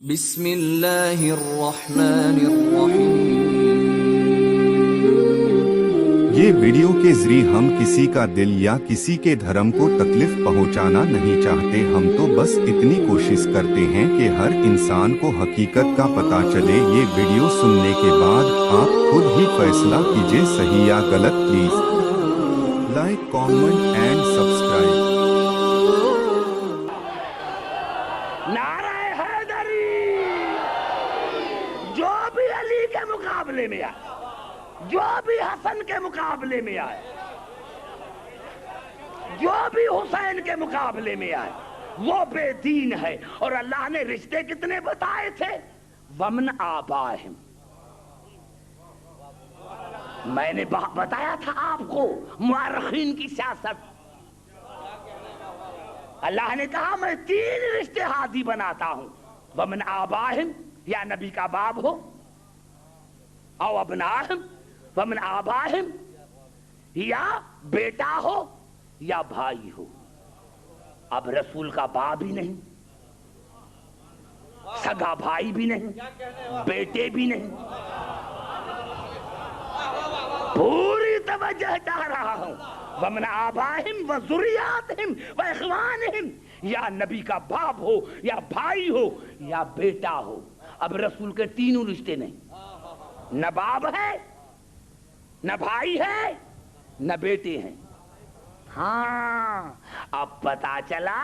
بسم اللہ الرحمن الرحیم۔ یہ ویڈیو کے ذریعے ہم کسی کا دل یا کسی کے دھرم کو تکلیف پہنچانا نہیں چاہتے، ہم تو بس اتنی کوشش کرتے ہیں کہ ہر انسان کو حقیقت کا پتہ چلے۔ یہ ویڈیو سننے کے بعد آپ خود ہی فیصلہ کیجئے صحیح یا غلط۔ Please like, comment and subscribe. نعرہ حیدری، جو بھی علی کے مقابلے میں آئے، جو بھی حسن کے مقابلے میں آئے، جو بھی حسین کے مقابلے میں آئے، وہ بے دین ہے۔ اور اللہ نے رشتے کتنے بتائے تھے؟ ومن آبائہم، میں نے بتایا تھا آپ کو مورخین کی سیاست۔ اللہ نے کہا میں 3 رشتے ہادی بناتا ہوں، ومن آبائہم، یا نبی کا باپ ہو، او ابناہم ومن آبائہم، یا بیٹا ہو یا بھائی ہو۔ اب رسول کا باپ بھی نہیں، سگا بھائی بھی نہیں، بیٹے بھی نہیں، پوری توجہ چاہ رہا ہوں۔ ومن آبائہم و ذریاتہم و اخوانہم، یا نبی کا باپ ہو یا بھائی ہو یا بیٹا ہو۔ اب رسول کے 3 رشتے نہیں، نہ باپ ہے، نہ بھائی ہے، نہ بیٹے ہیں۔ ہاں، اب پتا چلا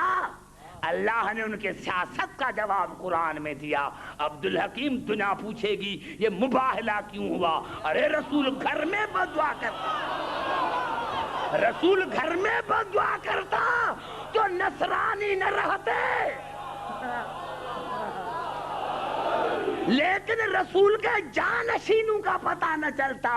اللہ نے ان کے سیاست کا جواب قرآن میں دیا۔ عبدالحکیم دنیا پوچھے گی یہ مباہلہ کیوں ہوا؟ ارے رسول گھر میں بددعا کرتا، رسول گھر میں بددعا کرتا تو نصرانی نہ رہتے، لیکن رسول کے جانشینوں کا پتہ نہ چلتا۔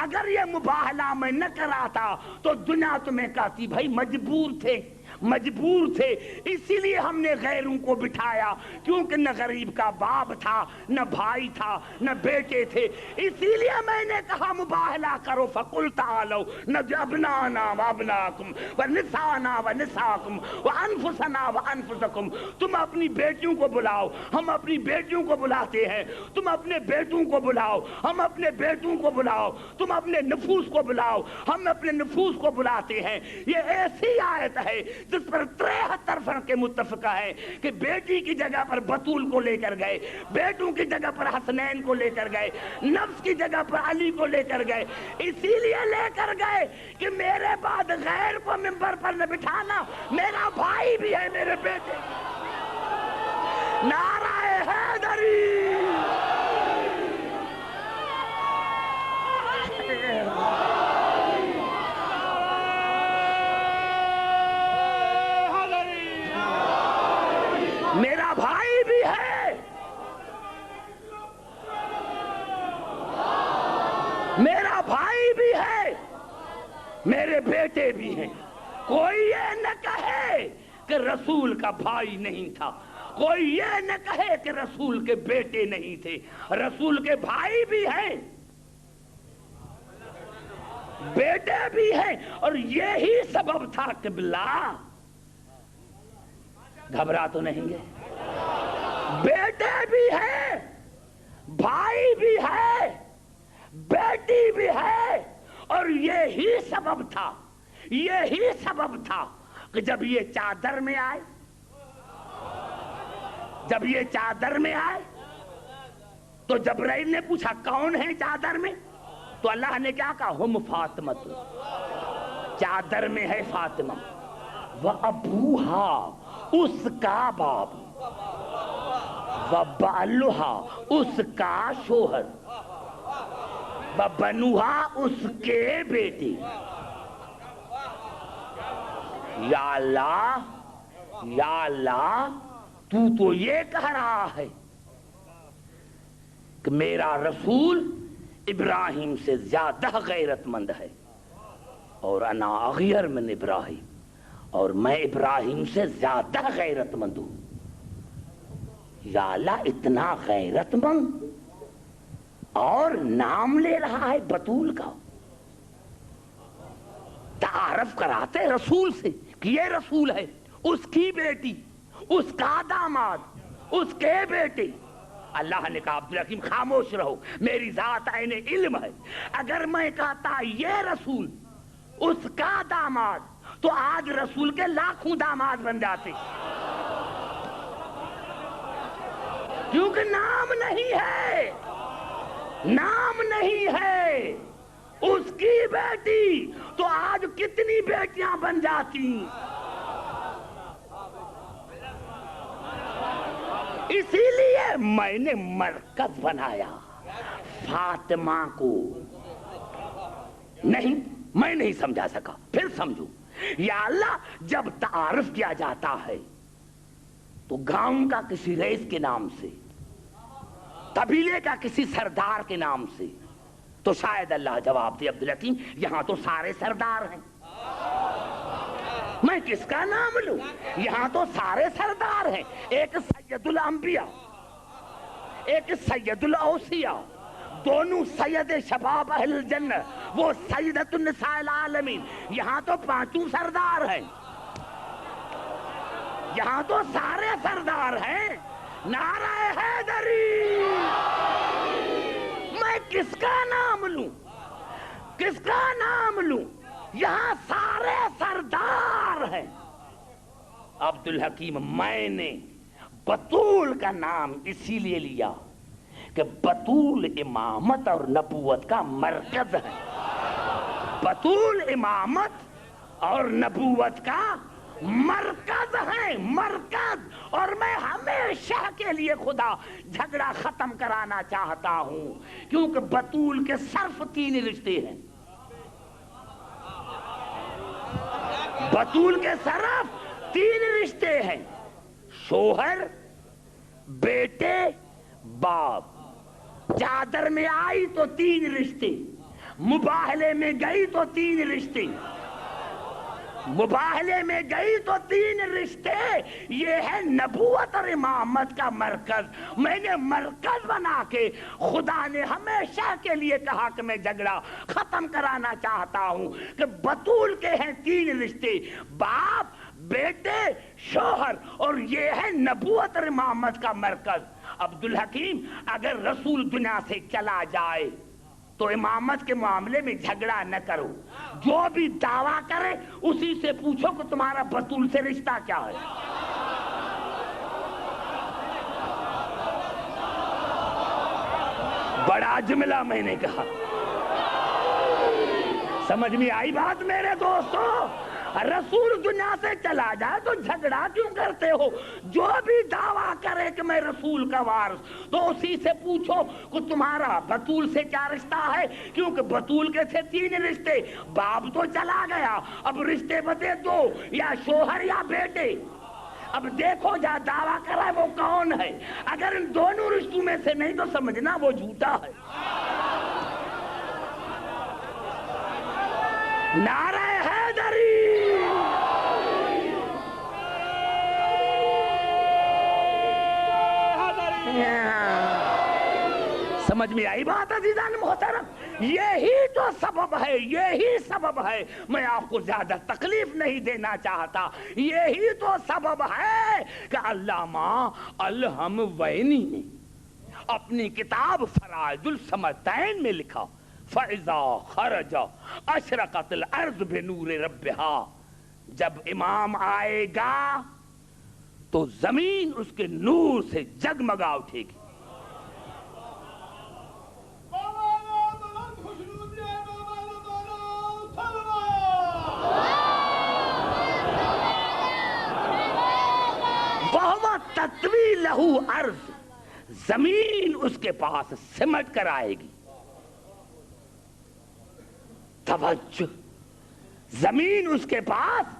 اگر یہ مباہلہ میں نہ کراتا تو دنیا تمہیں کہتی بھائی مجبور تھے، مجبور تھے، اسی لیے ہم نے غیروں کو بٹھایا، کیونکہ نہ غریب کا باپ تھا، نہ بھائی تھا، نہ بیٹے تھے، اسی لیے میں نے کہا مباہلہ کرو۔ فَقُلْ تَعَالَوْا نَدْعُ أَبْنَاءَنَا وَأَبْنَاءَكُمْ وَنِسَاءَنَا وَنِسَاءَكُمْ وَأَنفُسَنَا وَأَنفُسَكُمْ۔ تم اپنی بیٹیوں کو بلاؤ، ہم اپنی بیٹیوں کو بلاتے ہیں، تم اپنے بیٹوں کو بلاؤ، ہم اپنے بیٹوں کو بلاؤ، تم اپنے نفوس کو بلاؤ، ہم اپنے نفوس کو بلاتے ہیں۔ یہ ایسی آیت ہے جس پر 73 فرقے متفقہ ہیں کہ بیٹی کی جگہ پر بطول کو لے کر گئے، بیٹوں کی جگہ پر حسنین کو لے کر گئے، نفس کی جگہ پر علی کو لے کر گئے، اسی لیے لے کر گئے کہ میرے بعد غیر کو منبر پر نہ بٹھانا، میرا بھائی بھی ہے، میرے بیٹے۔ نعرہ حیدری، میرا بھائی بھی ہے، میرا بھائی بھی ہے، میرے بیٹے بھی ہیں۔ کوئی یہ نہ کہے کہ رسول کا بھائی نہیں تھا، کوئی یہ نہ کہے کہ رسول کے بیٹے نہیں تھے، رسول کے بھائی بھی ہیں، بیٹے بھی ہیں۔ اور یہی سبب تھا قبلہ، گھبرا تو نہیں گے، بیٹے بھی ہے، بھائی بھی ہے، بیٹی بھی ہے۔ اور یہی سبب تھا، یہی سبب تھا کہ جب یہ چادر میں آئے، جب یہ چادر میں آئے تو جبرائیل نے پوچھا کون ہے چادر میں؟ تو اللہ نے کیا کہا؟ ہم فاطمہ، چادر میں ہے فاطمہ، وَأَبُوهَا، اس کا باپ، وَبَعْلُهَا، اس کا شوہر، وَبَنُوهَا، اس کے بیٹے۔ یا اللہ، یا اللہ، تو یہ کہہ رہا ہے کہ میرا رسول ابراہیم سے زیادہ غیرت مند ہے، اور انا اغیر من ابراہیم، اور میں ابراہیم سے زیادہ غیرت مند ہوں۔ یا اللہ، اتنا غیرت مند اور نام لے رہا ہے بطول کا، تعارف کراتے رسول سے کہ یہ رسول ہے، اس کی بیٹی، اس کا داماد، اس کے بیٹے، اللہ نے کہا عبدالحکیم خاموش رہو، میری ذات عین علم ہے، اگر میں کہتا یہ رسول اس کا داماد تو آج رسول کے لاکھوں داماد بن جاتے، کیونکہ نام نہیں ہے، نام نہیں ہے اس کی بیٹی تو آج کتنی بیٹیاں بن جاتی۔ اسی لیے میں نے مرکز بنایا فاطمہ کو، نہیں میں نہیں سمجھا سکا، پھر سمجھو۔ یا اللہ جب تعارف کیا جاتا ہے تو گاؤں کا کسی رئیس کے نام سے، قبیلے کا کسی سردار کے نام سے، تو شاید اللہ جواب دے عبدالحکیم یہاں تو سارے سردار ہیں، میں کس کا نام لوں؟ یہاں تو سارے سردار ہیں، ایک سید الانبیاء ایک سید الاوصیاء، دونوں سید شباب اہل الجنہ، وہ سیدۃ النساء العالمین، یہاں تو پانچوں سردار ہیں، یہاں تو سارے سردار ہیں۔ نعرہ حیدری، میں کس کا نام لوں؟ کس کا نام لوں؟ یہاں سارے سردار ہیں۔ عبدالحکیم میں نے بطول کا نام اسی لیے لیا کہ بطول امامت اور نبوت کا مرکز ہے، بطول امامت اور نبوت کا مرکز ہے، مرکز۔ اور میں ہمیشہ کے لیے خدا جھگڑا ختم کرانا چاہتا ہوں، کیونکہ بطول کے صرف 3 رشتے ہیں، بطول کے صرف 3 رشتے ہیں، شوہر، بیٹے، باپ۔ چادر میں آئی تو 3 رشتے، مباہلے میں گئی تو 3 رشتے، مباہلے میں گئی تو 3 رشتے۔ یہ ہے نبوت اور امامت کا مرکز۔ میں نے مرکز بنا کے خدا نے ہمیشہ کے لیے کہا کہ میں جھگڑا ختم کرانا چاہتا ہوں کہ بطول کے ہیں 3 رشتے، باپ، بیٹے، شوہر، اور یہ ہے نبوت اور امامت کا مرکز۔ عبدالحکیم اگر رسول دنیا سے چلا جائے تو امامت کے معاملے میں جھگڑا نہ کرو، جو بھی دعویٰ کرے اسی سے پوچھو کہ تمہارا بطول سے رشتہ کیا ہے۔ بڑا جملہ میں نے کہا، سمجھ میں آئی بات میرے دوستو؟ رسول دنیا سے چلا جائے تو جھگڑا کیوں کرتے ہو؟ جو بھی دعویٰ کرے کہ میں رسول کا وارث، تو اسی سے پوچھو کہ تمہارا بطول سے کیا رشتہ ہے، کیونکہ بطول کے تھے 3 رشتے، باپ تو چلا گیا، اب رشتے بتے 2، یا شوہر یا بیٹے۔ اب دیکھو جہاں دعویٰ کرا ہے وہ کون ہے، اگر ان دونوں رشتوں میں سے نہیں تو سمجھنا وہ جھوٹا ہے۔ نعرہ حیدری، سمجھ میں آئی بات عزیزان محترم؟ یہی تو سبب ہے، یہی سبب ہے، میں آپ کو زیادہ تکلیف نہیں دینا چاہتا، یہی تو سبب ہے کہ علامہ الحموینی نے اپنی کتاب فرائض الصمدین میں لکھا، فَإِذَا خَرَجَ أَشْرَقَتِ الْأَرْضُ بِنُورِ رَبِّهَا، جب امام آئے گا تو زمین اس کے نور سے جگمگا اٹھے گی۔ وَهُوَ تَطْوِي لَهُ عَرْض، زمین اس کے پاس سمٹ کر آئے گی۔ توجہ، زمین اس کے پاس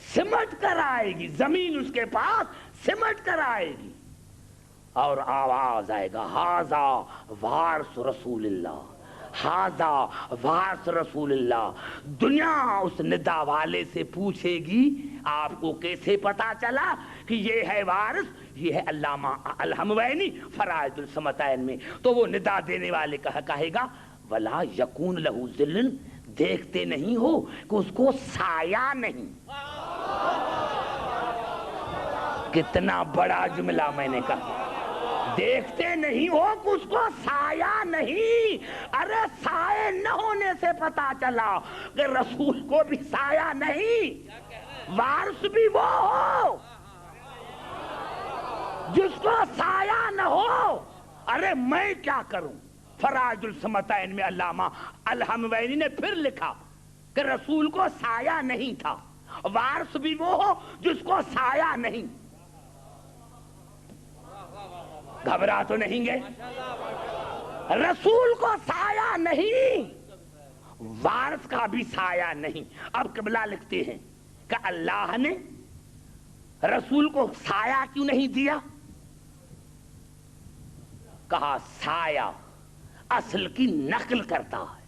سمٹ کر آئے گی، زمین اس کے پاس سمٹ کر آئے گی، اور آواز آئے گا، ہاذا وارث رسول اللہ، ہاذا وارث رسول اللہ۔ دنیا اس ندا والے سے پوچھے گی آپ کو کیسے پتا چلا کہ یہ ہے وارث؟ یہ ہے علامہ الحموینی فرائض الصمدین میں۔ تو وہ ندا دینے والے کہے گا، ولا یکون لہو ذلن، دیکھتے نہیں ہو کہ اس کو سایہ نہیں۔ کتنا بڑا جملہ میں نے کہا، دیکھتے نہیں ہو کہ اس کو سایہ نہیں؟ ارے سائے نہ ہونے سے پتا چلا کہ رسول کو بھی سایہ نہیں، وارث بھی وہ ہو جس کو سایہ نہ ہو۔ ارے میں کیا کروں؟ فراج السمتین میں علامہ الحموینی نے پھر لکھا کہ رسول کو سایہ نہیں تھا، وارث بھی وہ ہو جس کو سایہ نہیں۔ گھبرا تو نہیں گئے؟ رسول کو سایہ نہیں، وارث کا بھی سایہ نہیں۔ اب قبلہ لکھتے ہیں کہ اللہ نے رسول کو سایہ کیوں نہیں دیا؟ کہا سایہ اصل کی نقل کرتا ہے۔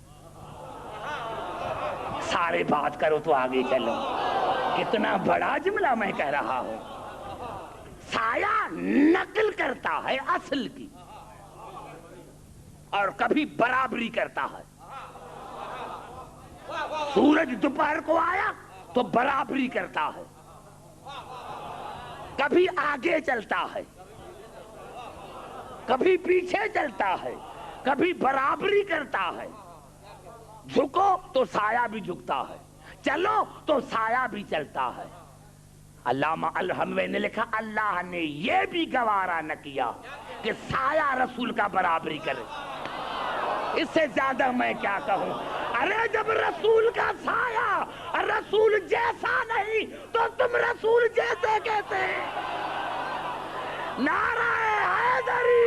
سارے بات کرو تو آگے چلو، کتنا بڑا جملہ میں کہہ رہا ہوں۔ سایہ نقل کرتا ہے اصل کی، اور کبھی برابری کرتا ہے۔ سورج دوپہر کو آیا تو برابری کرتا ہے، کبھی آگے چلتا ہے، کبھی پیچھے چلتا ہے، کبھی برابری کرتا ہے۔ جھکو تو سایہ بھی جھکتا ہے، چلو تو سایہ بھی چلتا ہے۔ علامہ الحموی نے لکھا اللہ نے یہ بھی گوارا نہ کیا کہ سایہ رسول کا برابری کرے۔ اس سے زیادہ میں کیا کہوں؟ ارے جب رسول کا سایہ رسول جیسا نہیں تو تم رسول جیسے کہتے؟ نعرہ حیدری!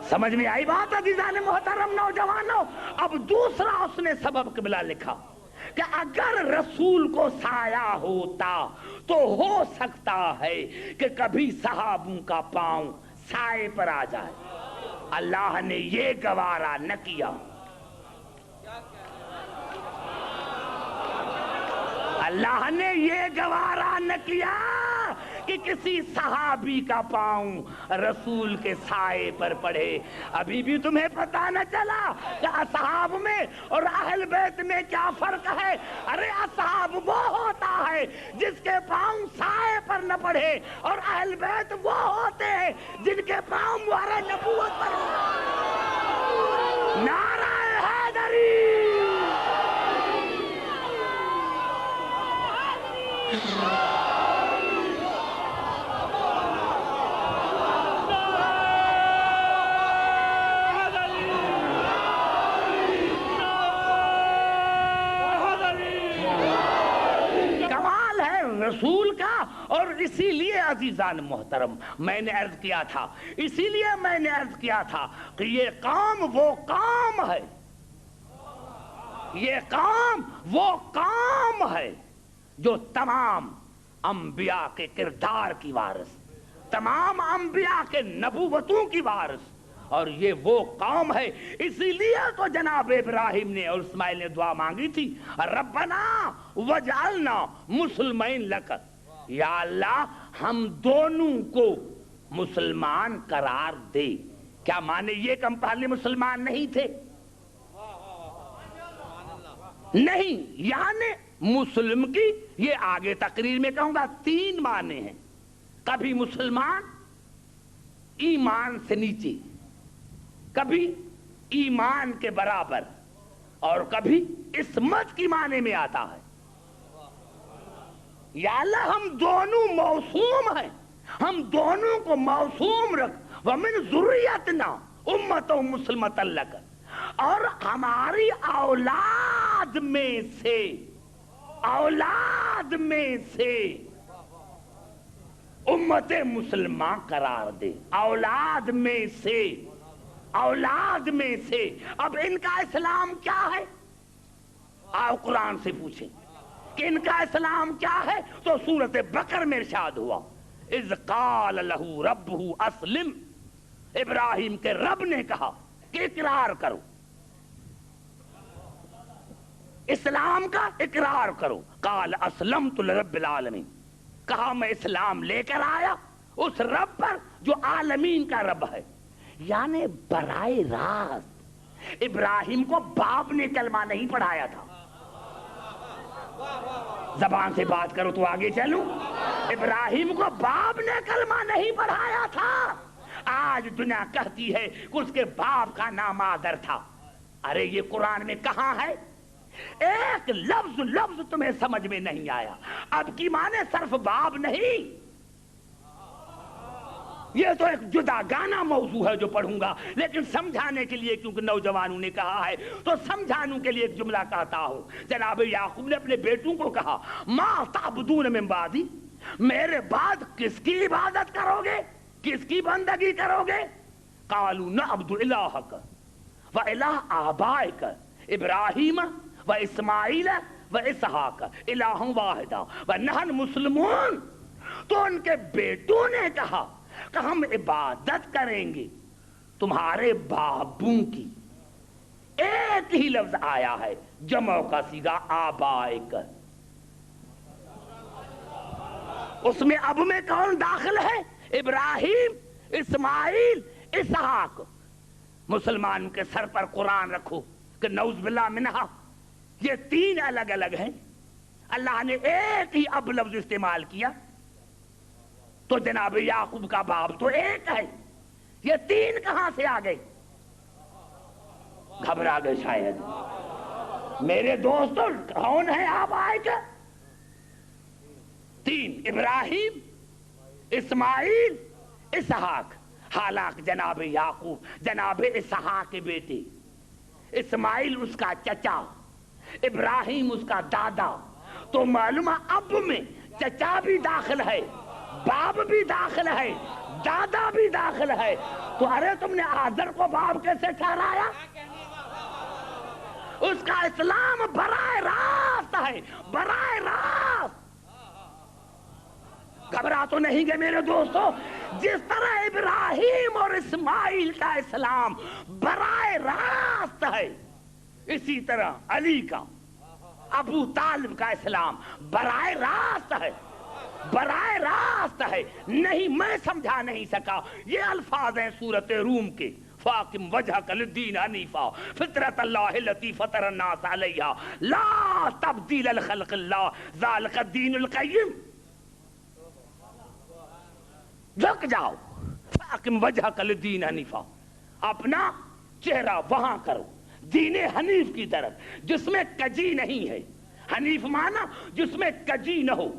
سمجھ میں آئی بات عزیزان محترم نوجوانوں؟ اب دوسرا اس نے سبب قبلہ لکھا کہ اگر رسول کو سایہ ہوتا تو ہو سکتا ہے کہ کبھی صحابوں کا پاؤں سائے پر آ جائے۔ اللہ نے یہ گوارا نہ کیا۔ اللہ نے یہ گوارا نہ کیا کہ کسی صحابی کا پاؤں رسول کے سائے پر پڑے۔ ابھی بھی تمہیں پتہ نہ چلا کہ اصحاب میں اور اہل بیت میں کیا فرق ہے؟ ارے اصحاب وہ ہوتا ہے جس کے پاؤں سائے پر نہ پڑے، اور اہل بیت وہ ہوتے ہیں جن کے پاؤں مہر نبوت پر ہو۔ نعرہ حیدری! رسول کا، اور اسی لیے عزیزان محترم میں نے عرض کیا تھا، اسی لیے میں نے عرض کیا تھا کہ یہ کام وہ کام ہے، یہ کام وہ کام ہے جو تمام انبیاء کے کردار کی وارث، تمام انبیاء کے نبوتوں کی وارث، اور یہ وہ قوم ہے۔ اسی لیے تو جناب ابراہیم نے اور اسماعیل نے دعا مانگی تھی، ربنا وجعلنا مسلمین لک، یا اللہ ہم دونوں کو مسلمان قرار دے۔ کیا مانے یہ کہ ہم پہلے مسلمان نہیں تھے؟ نہیں، یعنی مسلم کی یہ آگے تقریر میں کہوں گا 3 معنی ہیں۔ کبھی مسلمان ایمان سے نیچے، کبھی ایمان کے برابر، اور کبھی عصمت کی معنی میں آتا ہے۔ یا اللہ ہم دونوں موسوم ہیں، ہم دونوں کو موسوم رکھ، وَمِن ذُرِّيَّتِنَا أُمَّةً مُسْلِمَةً لَكَ، اور ہماری اولاد میں سے امت مسلمہ قرار دے۔ اولاد میں سے اب ان کا اسلام کیا ہے؟ آؤ قرآن سے پوچھیں کہ ان کا اسلام کیا ہے، تو سورۃ بقرہ میں ارشاد ہوا اذ قال لہ ربہ اسلم، ابراہیم کے رب نے کہا کہ اقرار کرو، اسلام کا اقرار کرو۔ قال اسلمت لرب العالمین، کہا میں اسلام لے کر آیا اس رب پر جو عالمین کا رب ہے. یعنی براہ راست ابراہیم کو باپ نے کلمہ نہیں پڑھایا تھا. زبان سے بات کرو تو آگے چلوں. ابراہیم کو باپ نے کلمہ نہیں پڑھایا تھا. آج دنیا کہتی ہے کہ اس کے باپ کا نام آدر تھا. ارے یہ قرآن میں کہاں ہے؟ ایک لفظ تمہیں سمجھ میں نہیں آیا. اب کی مانے صرف باپ نہیں. یہ تو ایک جدا گانا موضوع ہے جو پڑھوں گا, لیکن سمجھانے کے لیے کیونکہ نوجوانوں نے کہا ہے تو سمجھانے کے لیے ایک جملہ کہتا ہوں. جناب یعقوب نے اپنے بیٹوں کو کہا ما تعبدون من بعدی, میرے بعد کس کی عبادت کرو گے, کس کی بندگی کرو گے؟ قالوا نعبد الہک و الہ آبائک ابراہیم و اسماعیل و اسحاق الہ واحدہ و نحن مسلمون. تو ان کے بیٹوں نے کہا کہ ہم عبادت کریں گے تمہارے بابوں کی. ایک ہی لفظ آیا ہے جمع کا صیغہ آبائک. اس میں اب میں کون داخل ہے؟ ابراہیم, اسماعیل, اسحاق. مسلمان کے سر پر قرآن رکھو کہ نعوذ باللہ منہا یہ تین الگ الگ ہیں. اللہ نے ایک ہی اب لفظ استعمال کیا تو جناب یعقوب کا باپ تو ایک ہے, یہ تین کہاں سے آ گئے؟ گھبرا گئے شاید. میرے دوستوں کون ہے آپ آئے کیا؟ تین, ابراہیم, اسماعیل, اسحاق. حالانکہ جناب یعقوب جناب اسحاق کے بیٹے, اسماعیل اس کا چچا, ابراہیم اس کا دادا. تو معلوم اب میں چچا بھی داخل ہے, باپ بھی داخل ہے, دادا بھی داخل ہے. تو ارے تم نے آذر کو باپ کیسے ٹھہرایا؟ اس کا اسلام براہ راست ہے, براہ راست. گھبرا تو نہیں گئے میرے دوستو؟ جس طرح ابراہیم اور اسماعیل کا اسلام براہ راست ہے, اسی طرح علی کا, ابو طالب کا اسلام براہ راست ہے, براہ راست ہے. نہیں میں سمجھا نہیں سکا. یہ الفاظ ہیں سورۃ روم کے, فاقم وجہک للدین حنیفا فطرۃ اللہ التی فطر الناس علیہا لا تبدیل لخلق اللہ ذالک الدین القیم. جھک جاؤ, فاقم وجہک للدین حنیفا, اپنا چہرہ وہاں کرو دین حنیف کی طرف جس میں کجی نہیں ہے. حنیف مانا جس میں کجی نہ ہو.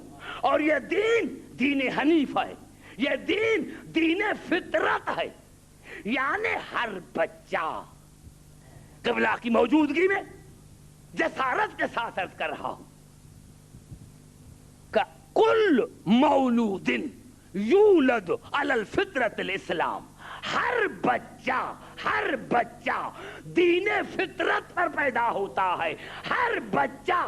اور یہ دین دین حنیف ہے, یہ دین دین فطرت ہے. یعنی ہر بچہ قبلہ کی موجودگی میں جسارت کے ساتھ عرض کر رہا ہوں کہ کل مولود یولد علی الفطرت الاسلام, ہر بچہ دین فطرت پر پیدا ہوتا ہے. ہر بچہ.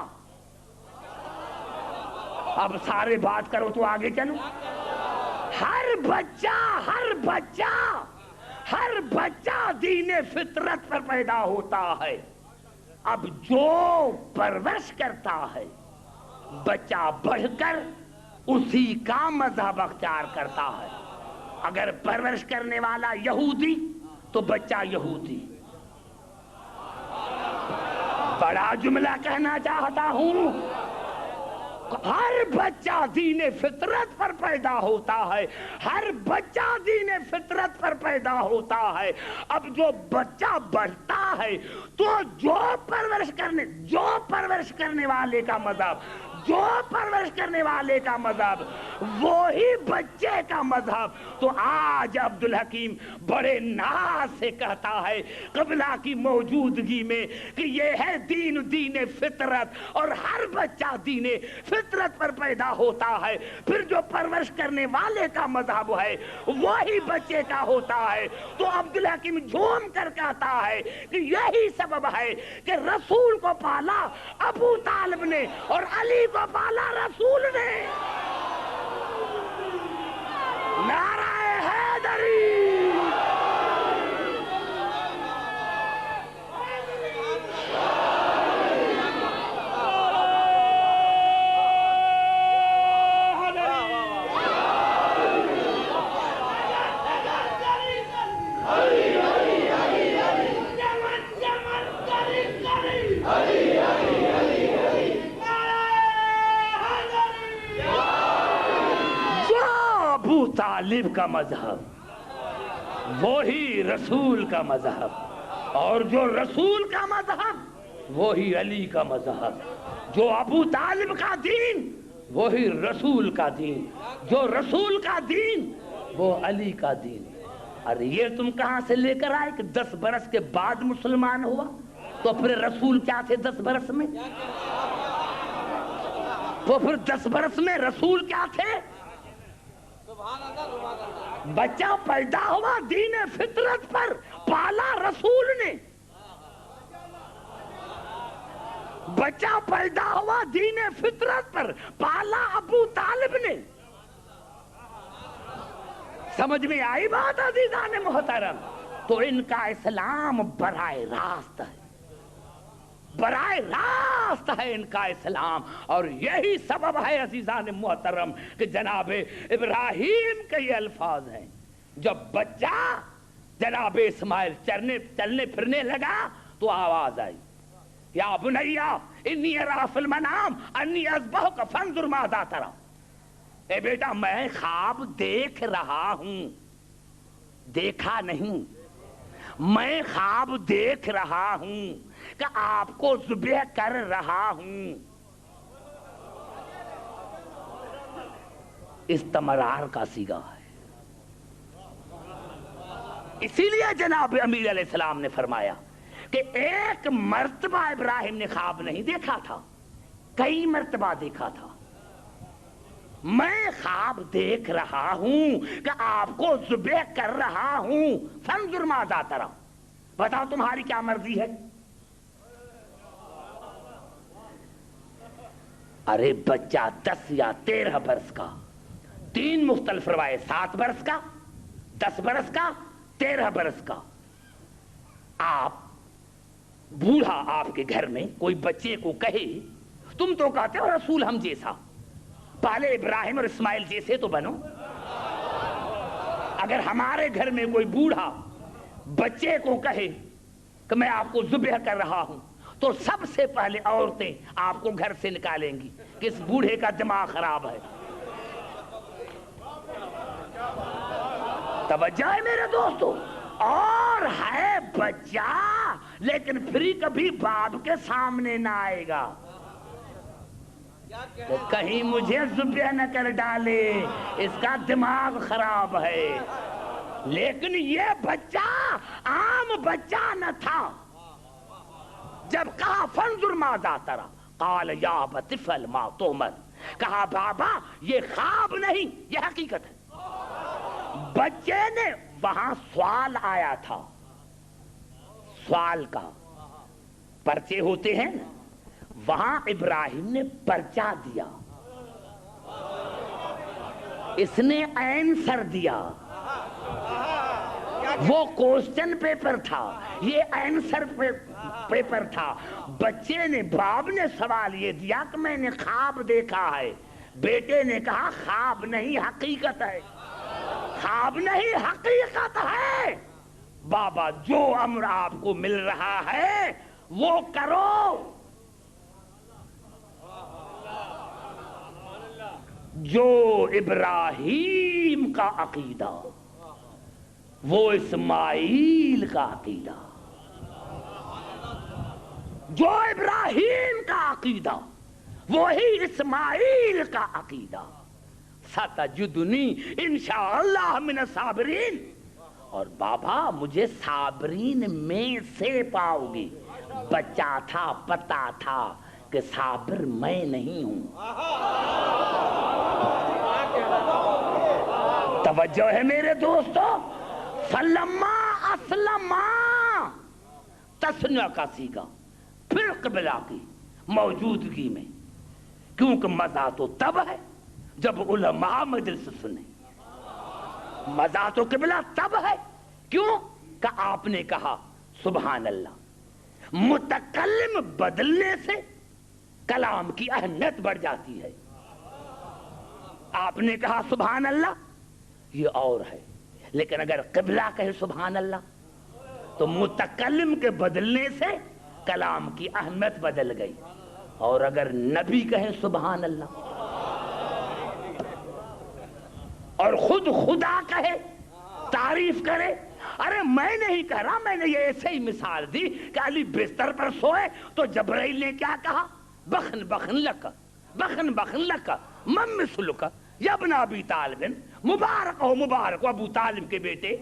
اب سارے بات کرو تو آگے چلو. ہر بچہ دین فطرت پر پیدا ہوتا ہے. اب جو پرورش کرتا ہے بچہ بڑھ کر اسی کا مذہب اختیار کرتا ہے. اگر پرورش کرنے والا یہودی تو بچہ یہودی. بڑا جملہ کہنا چاہتا ہوں, ہر بچہ دین فطرت پر پیدا ہوتا ہے, ہر بچہ دین فطرت پر پیدا ہوتا ہے. اب جو بچہ بڑھتا ہے تو جو پرورش کرنے والے کا مذہب وہی بچے کا مذہب. تو آج عبدالحکیم بڑے ناز سے کہتا ہے قبلہ کی موجودگی میں کہ یہ ہے دین فطرت, اور ہر بچہ دین فطرت پر پیدا ہوتا ہے. پھر جو پرورش کرنے والے کا مذہب ہے وہی بچے کا ہوتا ہے. تو عبدالحکیم جھوم کر کہتا ہے کہ یہی سبب ہے کہ رسول کو پالا ابو طالب نے اور علی کو پالا رسول نے. نعرہ حیدری. طالب کا مذہب وہی رسول کا مذہب، اور جو رسول کا مذہب وہی علی کا مذہب، جو ابو طالب کا دین وہی رسول کا دین، جو رسول کا دین وہ علی کا دین۔ ارے یہ تم کہاں سے لے کر آئے کہ 10 برس کے بعد مسلمان ہوا؟ تو پھر رسول کیا تھے 10 برس میں؟ تو پھر 10 برس میں رسول کیا تھے؟ بچہ پیدا ہوا دین فطرت پر، پالا رسول نے۔ بچہ پیدا ہوا دین فطرت پر، پالا ابو طالب نے۔ سمجھ میں آئی بات عزیزان محترم؟ تو ان کا اسلام براہ راست ہے، براہ راست ہے ان کا اسلام، اور یہی سبب ہے عزیزان محترم کہ جناب ابراہیم کے یہ الفاظ ہیں۔ جب بچہ جناب اسماعیل چلنے پھرنے لگا تو آواز آئی، یا بنیا انی ارا فی المنام انی اذبحک فانظر ماذا تری۔ اے بیٹا میں خواب دیکھ رہا ہوں، دیکھا نہیں، میں خواب دیکھ رہا ہوں کہ آپ کو ذبح کر رہا ہوں۔ استمرار کا صیغہ ہے۔ اسی لیے جناب امیر علیہ السلام نے فرمایا کہ ایک مرتبہ ابراہیم نے خواب نہیں دیکھا تھا، کئی مرتبہ دیکھا تھا۔ میں خواب دیکھ رہا ہوں کہ آپ کو ذبح کر رہا ہوں، فانظر ماذا تری، بتاؤ تمہاری کیا مرضی ہے؟ ارے بچہ 10 یا 13 برس کا، 3 مختلف روایت، 7 برس کا، 10 برس کا، 13 برس کا۔ آپ بوڑھا آپ کے گھر میں کوئی بچے کو کہے، تم تو کہتے ہو رسول ہم جیسا، پہلے ابراہیم اور اسماعیل جیسے تو بنو۔ اگر ہمارے گھر میں کوئی بوڑھا بچے کو کہے کہ میں آپ کو ذبح کر رہا ہوں تو سب سے پہلے عورتیں آپ کو گھر سے نکالیں گی کہ اس بوڑھے کا دماغ خراب ہے۔ توجہ ہے میرے دوستو؟ اور ہے بچہ لیکن پھر کبھی باپ کے سامنے نہ آئے گا کہ کہیں مجھے ذبح نہ کر ڈالے، اس کا دماغ خراب ہے۔ لیکن یہ بچہ عام بچہ نہ تھا۔ جب کہا فانظر ماذا تری قال یا ابت افعل ما تؤمر، کہا بابا یہ خواب نہیں، یہ حقیقت ہے۔ بچے نے وہاں سوال آیا تھا، سوال کا پرچے ہوتے ہیں نا، وہاں ابراہیم نے پرچہ دیا، اس نے آنسر دیا۔ وہ کوسچن پیپر تھا، یہ آنسر پیپر تھا۔ بچے نے، باپ نے سوال یہ دیا کہ میں نے خواب دیکھا ہے، بیٹے نے کہا خواب نہیں حقیقت ہے، خواب نہیں حقیقت ہے۔ بابا جو امر آپ کو مل رہا ہے وہ کرو، جو ابراہیم کا عقیدہ وہ اسماعیل کا عقیدہ، جو ابراہیم کا عقیدہ وہی اسماعیل کا عقیدہ۔ ستجدنی انشاءاللہ من الصابرین، اور بابا مجھے صابرین میں سے پاؤ گے۔ بچہ تھا، پتا تھا کہ صابر میں نہیں ہوں۔ توجہ ہے میرے دوستو؟ فلما اسلما، تسنیہ کا صیغہ، پھر قبلہ کی موجودگی میں، کیونکہ مزہ تو تب ہے جب علماء مجلس سنیں، مزہ تو قبلہ تب ہے، کیوں کہ آپ نے کہا سبحان اللہ۔ متکلم بدلنے سے کلام کی اہمیت بڑھ جاتی ہے۔ آپ نے کہا سبحان اللہ، یہ اور ہے، لیکن اگر قبلہ کہے سبحان اللہ تو متکلم کے بدلنے سے کلام کی اہمیت بدل گئی، اور اگر نبی کہیں سبحان اللہ اور خود خدا کہے، تعریف کرے. ارے میں نہیں کہہ رہا، میں نے یہ ایسے ہی مثال دی کہ علی بستر پر سوئے تو جبرائیل نے کیا کہا؟ بخن بخن لک، بخن بخن لک من مثلک یا ابن ابی طالب، مبارک ہو ابو طالب کے بیٹے،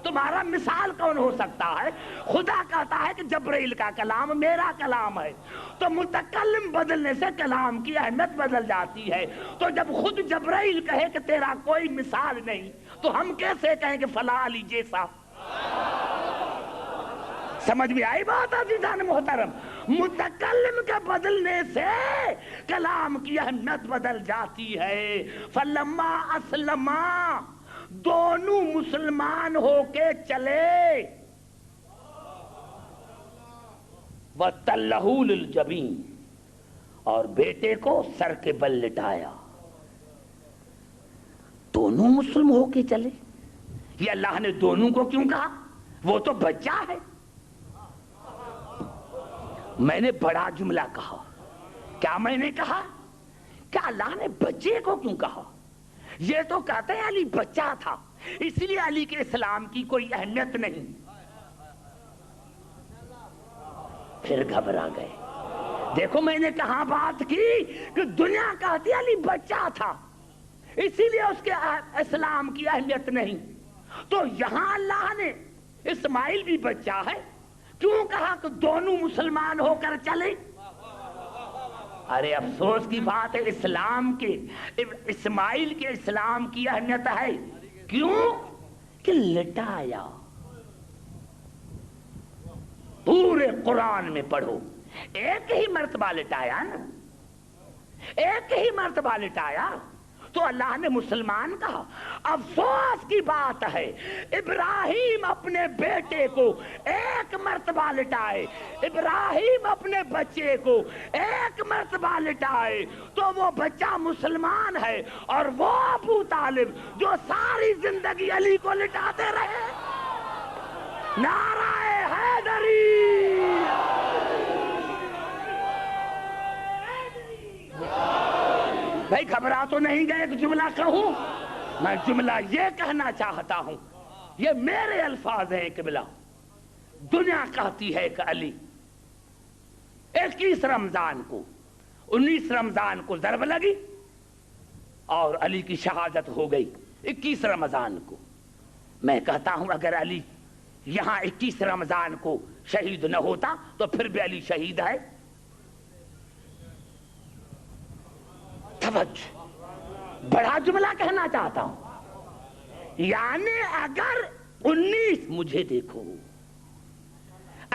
تمہارا مثال کون ہو سکتا ہے؟ خدا کہتا ہے کہ جبرائیل کا کلام میرا کلام ہے، تو متکلم بدلنے سے کلام کی اہمیت بدل جاتی ہے. تو جب خود جبرائیل کہے کہ تیرا کوئی مثال نہیں، تو ہم کیسے کہیں کہ فلاں علی جیسا؟ سمجھ میں آئی بات عزیزان محترم؟ متکلم کے بدلنے سے کلام کی اہمیت بدل جاتی ہے. فلما اسلما، دونوں مسلمان ہو کے چلے، وَتَلَّهُ لِلْجَبِينِ، اور بیٹے کو سر کے بل لٹایا. دونوں مسلم ہو کے چلے. یہ اللہ نے دونوں کو کیوں کہا؟ وہ تو بچہ ہے. میں نے بڑا جملہ کہا. کیا میں نے کہا؟ کیا اللہ نے بچے کو کیوں کہا؟ یہ تو کہتے ہیں علی بچہ تھا، اس لیے علی کے اسلام کی کوئی اہمیت نہیں. پھر گھبرا گئے. دیکھو میں نے کہاں بات کی کہ دنیا کہتی علی بچہ تھا، اسی لیے اس کے اسلام کی اہمیت نہیں. تو یہاں اللہ نے اسماعیل بھی بچہ ہے، کیوں کہا کہ دونوں مسلمان ہو کر چلے؟ ارے افسوس کی بات ہے، اسلام کے اسماعیل کے اسلام کی اہمیت ہے. کیوں کہ لٹایا. پورے قرآن میں پڑھو، ایک ہی مرتبہ لٹایا نا، ایک ہی مرتبہ لٹایا. تو اللہ نے مسلمان کہا. افسوس کی بات ہے ابراہیم اپنے بیٹے کو ایک مرتبہ لٹائے، ابراہیم اپنے بچے کو ایک مرتبہ لٹائے، تو وہ بچہ مسلمان ہے، اور وہ ابو طالب جو ساری زندگی علی کو لٹاتے رہے. نعرہ حیدری. بھائی گھبرا تو نہیں گئے؟ ایک جملہ کہوں میں، جملہ یہ کہنا چاہتا ہوں، یہ میرے الفاظ ہیں. قبلہ دنیا کہتی ہے کہ علی 21 رمضان کو 19 رمضان کو ضرب لگی اور علی کی شہادت ہو گئی 21 رمضان کو. میں کہتا ہوں اگر علی یہاں 21 رمضان کو شہید نہ ہوتا تو پھر بھی علی شہید ہے. توجہ، بڑا جملہ کہنا چاہتا ہوں. یعنی اگر 19 مجھے دیکھو،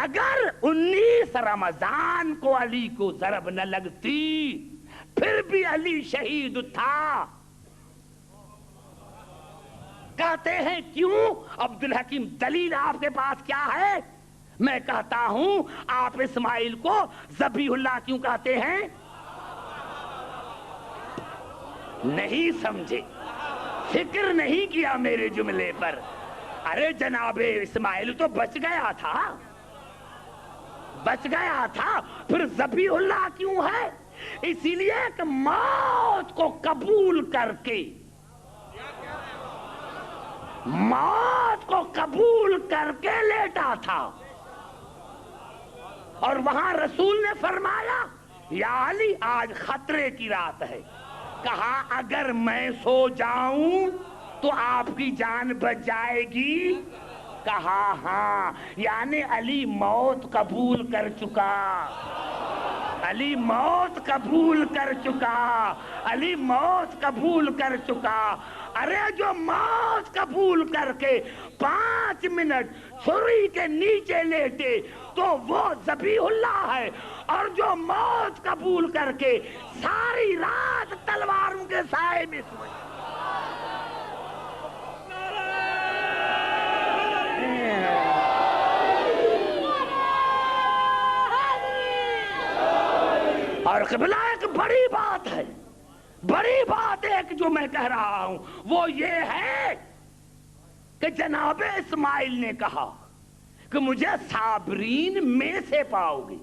اگر 19 رمضان کو علی کو ضرب نہ لگتی پھر بھی علی شہید تھا. کہتے ہیں کیوں؟ عبدالحکیم دلیل آپ کے پاس کیا ہے؟ میں کہتا ہوں آپ اسماعیل کو ذبیح اللہ کیوں کہتے ہیں؟ نہیں سمجھے، فکر نہیں کیا میرے جملے پر. ارے جناب اسماعیل تو بچ گیا تھا، بچ گیا تھا، پھر ذبیح اللہ کیوں ہے؟ اسی لیے کہ موت کو قبول کر کے، موت کو قبول کر کے لیٹا تھا. اور وہاں رسول نے فرمایا یا علی آج خطرے کی رات ہے. کہا اگر میں سو جاؤں تو آپ کی جان بچ جائے گی؟ کہا ہاں. یعنی علی موت قبول کر چکا، علی موت قبول کر چکا، علی موت قبول کر چکا. ارے جو موت قبول کر کے 5 منٹ چھری کے نیچے لیٹے تو وہ ذبیح اللہ ہے، اور جو موت قبول کر کے ساری رات تلواروں کے سائے میں سوئے. اور قبلہ ایک بڑی بات ہے، بڑی بات ایک جو میں کہہ رہا ہوں وہ یہ ہے کہ جناب اسماعیل نے کہا کہ مجھے صابرین میں سے پاؤ گے،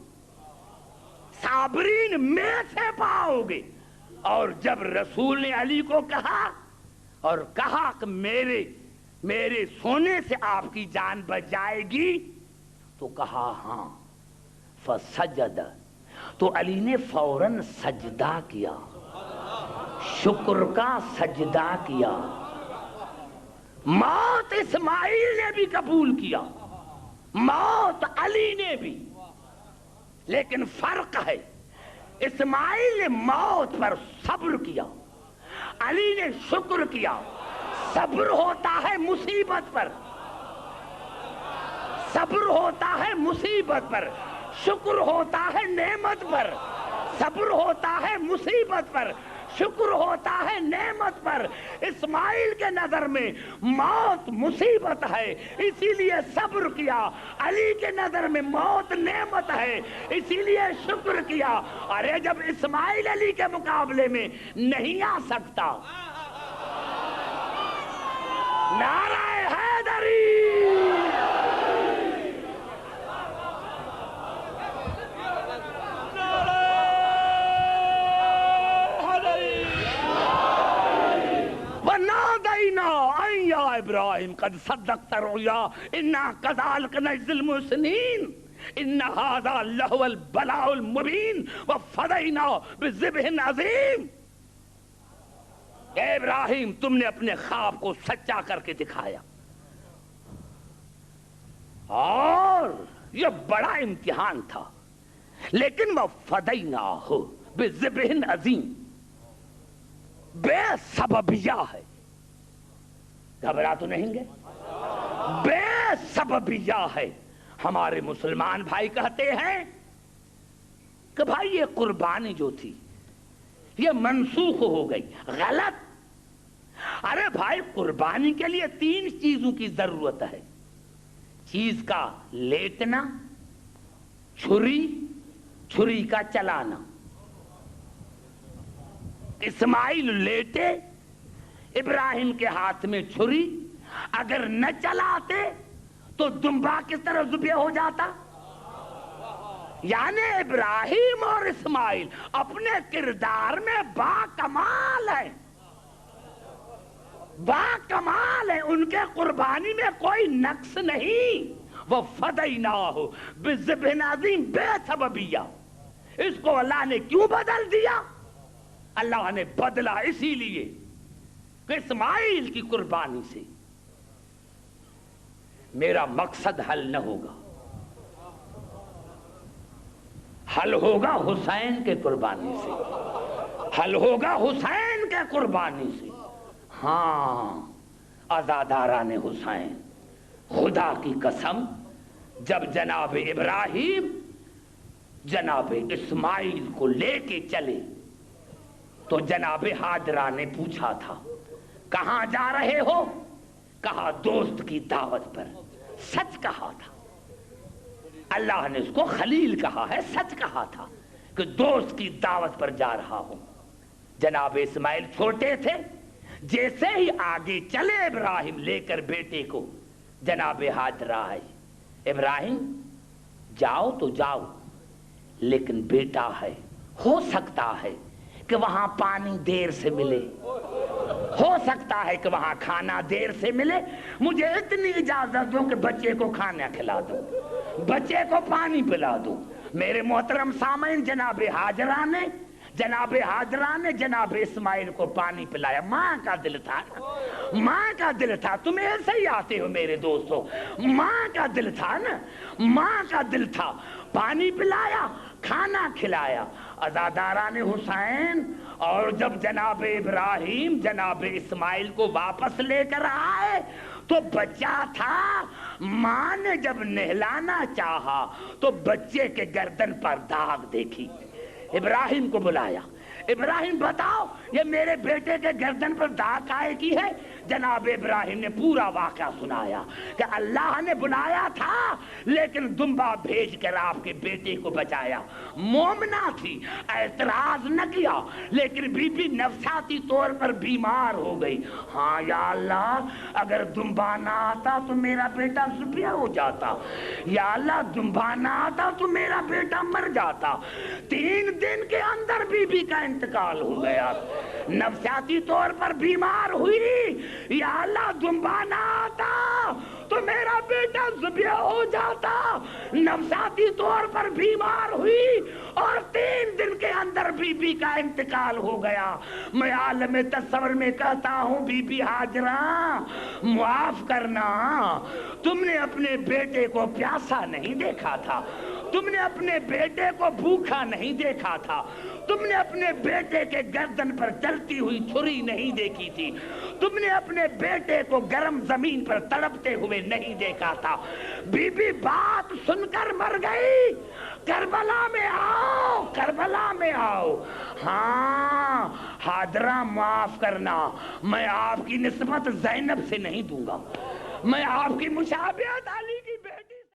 صابرین میں سے پاؤ گے. اور جب رسول نے علی کو کہا اور کہا کہ میرے سونے سے آپ کی جان بچ جائے گی؟ تو کہا ہاں۔ فسجد، تو علی نے فوراً سجدہ کیا، شکر کا سجدہ کیا۔ موت اسماعیل نے بھی قبول کیا، موت علی نے بھی، لیکن فرق ہے، اسماعیل نے موت پر صبر کیا، علی نے شکر کیا۔ صبر ہوتا ہے مصیبت پر، صبر ہوتا ہے مصیبت پر، شکر ہوتا ہے نعمت پر۔ صبر ہوتا ہے مصیبت پر، شکر ہوتا ہے نعمت پر۔ اسماعیل کے نظر میں موت مصیبت ہے، اسی لیے صبر کیا۔ علی کے نظر میں موت نعمت ہے، اسی لیے شکر کیا۔ ارے جب اسماعیل علی کے مقابلے میں نہیں آ سکتا، نعرہ حیدری، ابراہیم قد صدقت الرؤیا انا كذلك نجزي المحسنين ان هذا لهو البلاء المبين وفديناه بذبح عظیم۔ اے ابراہیم، تم نے اپنے خواب کو سچا کر کے دکھایا، اور یہ بڑا امتحان تھا، لیکن وفديناه بذبح عظیم بے سببیہ ہے۔ گھبرا تو نہیں گئے؟ بے سببیہ ہے۔ ہمارے مسلمان بھائی کہتے ہیں کہ بھائی یہ قربانی جو تھی یہ منسوخ ہو گئی، غلط۔ ارے بھائی، قربانی کے لیے 3 چیزوں کی ضرورت ہے، چیز کا لیٹنا، چھری کا چلانا۔ اسماعیل لیٹے، ابراہیم کے ہاتھ میں چھری، اگر نہ چلاتے تو دمبا کس طرح ذبح ہو جاتا؟ یعنی ابراہیم اور اسماعیل اپنے کردار میں با کمال ہیں، با کمال ہیں، ان کے قربانی میں کوئی نقص نہیں۔ وَفَدَيْنَاهُ بِذِبْحٍ عَظِيمٍ بے سببیہ۔ اس کو اللہ نے کیوں بدل دیا؟ اللہ نے بدلا اسی لیے کہ اسماعیل کی قربانی سے میرا مقصد حل نہ ہوگا، حل ہوگا حسین کے قربانی سے، حل ہوگا حسین کے قربانی سے۔ ہاں عزاداران حسین، خدا کی قسم، جب جناب ابراہیم جناب اسماعیل کو لے کے چلے تو جناب حاجرہ نے پوچھا تھا کہاں جا رہے ہو؟ کہا دوست کی دعوت پر۔ سچ کہا تھا، اللہ نے اس کو خلیل کہا ہے، سچ کہا تھا کہ دوست کی دعوت پر جا رہا ہوں۔ جناب اسماعیل چھوٹے تھے، جیسے ہی آگے چلے ابراہیم لے کر بیٹے کو، جناب حاجرہ آئی، ابراہیم جاؤ تو جاؤ، لیکن بیٹا ہے، ہو سکتا ہے کہ وہاں پانی دیر سے ملے، ہو سکتا ہے کہ وہاں کھانا دیر سے ملے، مجھے اتنی اجازت دو کہ بچے کو کھانا کھلا دو، بچے کو پانی پلا دو۔ میرے محترم سامعین، جناب حاجرہ نے جناب اسماعیل کو پانی پلایا۔ ماں کا دل تھا، ماں کا دل تھا، تم ایسے ہی آتے ہو میرے دوستو، ماں کا دل تھا نا، ماں کا دل تھا، پانی پلایا، کھانا کھلایا۔ عزاداران حسین، اور جب جناب ابراہیم جناب اسماعیل کو واپس لے کر آئے تو بچہ تھا، ماں نے جب نہلانا چاہا تو بچے کے گردن پر داغ دیکھی، ابراہیم کو بلایا، ابراہیم بتاؤ یہ میرے بیٹے کے گردن پر داغ آئے کی ہے؟ جناب ابراہیم نے پورا واقعہ سنایا کہ اللہ نے بلایا تھا لیکن دمبا بھیج کر آپ کے بیٹے کو بچایا. مومنہ تھی, اعتراض نہ کیا, لیکن بی بی نفسیاتی طور پر بیمار ہو گئی. ہاں یا اللہ, اگر دمبا نہ آتا تو میرا بیٹا ذبح ہو جاتا, یا اللہ دمبا نہ آتا تو میرا بیٹا مر جاتا. 3 دن کے اندر بی بی کا انتقال ہو گیا, نفسیاتی طور پر بیمار ہوئی. یا اللہ دمبا نہ آتا تو میرا بیٹا ذبح ہو جاتا. نفسیاتی طور پر بیمار ہوئی اور 3 دن کے اندر بی بی کا انتقال ہو گیا. میں عالم تصور میں کہتا ہوں بی بی ہاجرہ معاف کرنا, تم نے اپنے بیٹے کو پیاسا نہیں دیکھا تھا, تم نے اپنے بیٹے کو بھوکا نہیں دیکھا تھا, تم نے اپنے بیٹے کے گردن پر چلتی ہوئی چھری نہیں دیکھی تھی, تم نے اپنے بیٹے کو گرم زمین پر تڑپتے ہوئے نہیں دیکھا تھا. بی بی بات سن کر مر گئی. کربلا میں آؤ, کربلا میں آؤ. ہاں ہاجرہ معاف کرنا, میں آپ کی نسبت زینب سے نہیں دوں گا, میں آپ کی مشابہت علی